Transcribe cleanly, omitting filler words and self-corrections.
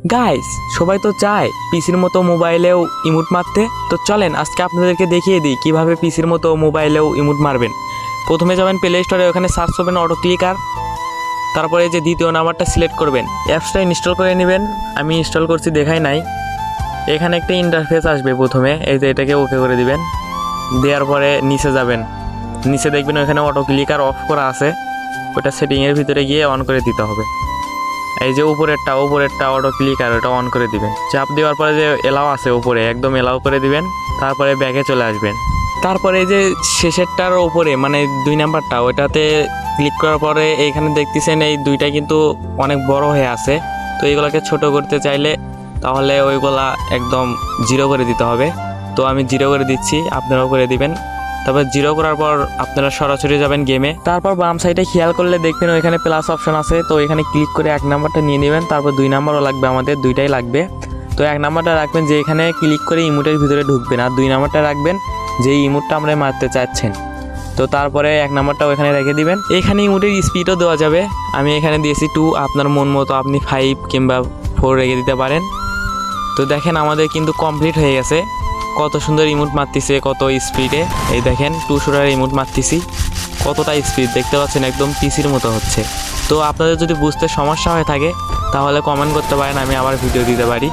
Guys, সবাই তো চায় পিসির মতো মোবাইলেও ইমোট মারতে। তো চলেন আজকে আপনাদেরকে দেখিয়ে দিই কিভাবে পিসির মতো মোবাইলেও ইমোট মারবেন। প্রথমে যাবেন প্লে স্টোরে, ওখানে সার্চ করবেন অটো ক্লিকার। তারপরে যে দ্বিতীয় নাম্বারটা সিলেক্ট করবেন, অ্যাপসটা ইনস্টল করে নেবেন। আমি ইনস্টল করছি, দেখাই নাই। এখানে একটা ইন্টারফেস আসবে প্রথমে, এই যে এটাকে ওকে করে দিবেন। দেওয়ার পরে নিচে যাবেন, নিচে দেখবেন ওখানে অটো ক্লিকার অফ করা আছে, ওটা সেটিংয়ের ভিতরে গিয়ে অন করে দিতে হবে। এই যে উপরেরটা অটো ক্লিকার, ওটা অন করে দিবেন। চাপ দেওয়ার পরে যে এলাও আছে উপরে, একদম এলাও করে দিবেন। তারপরে ব্যাকে চলে আসবেন। তারপরে এই যে শেষেরটার উপরে মানে 2 নাম্বারটা, ওইটাতে ক্লিক করার পরে এইখানে দেখতেছেন এই দুইটা কিন্তু অনেক বড় হয়ে আছে। তো এইগুলোকে ছোট করতে চাইলে তাহলে ওইগুলা একদম 0 করে দিতে হবে। তো আমি 0 করে দিচ্ছি, আপনারাও করে দিবেন। তারপর 0 করার পর আপনারা সরাসরি যাবেন গেমে। তারপর বাম সাইডে খেয়াল করলে দেখবেন ওইখানে প্লাস অপশন আছে, তো এখানে ক্লিক করে 1 নাম্বারটা নিয়ে নেবেন। তারপর 2 নাম্বারও লাগবে, আমাদের দুইটাই লাগবে। তো 1 নাম্বারটা রাখবেন যে এখানে ক্লিক করে ইমোটের ভিতরে ঢুকবেন, আর 2 নাম্বারটা রাখবেন যে ইমোটটা আমরা মারতে চাচ্ছেন। তো তারপরে 1 নাম্বারটা ওখানে রেখে দিবেন। এখানে ইমোটের স্পিডও দেওয়া যাবে, আমি এখানে দিয়েছি 2, আপনার মন মতো আপনি 5 কিংবা 4 রেখে দিতে পারেন। তো দেখেন আমাদের কিন্তু কমপ্লিট হয়ে গেছে। কত সুন্দর ইমোট মারতেছে, কত স্পিডে। এই দেখেন 2 শুটার ইমোট মারতেছি, কতটা স্পিড দেখতে পাচ্ছেন, একদম পিসির মতো হচ্ছে। তো আপনাদের যদি বুঝতে সমস্যা হয়ে থাকে তাহলে কমেন্ট করতে পারেন, আমি আবার ভিডিও দিতে পারি।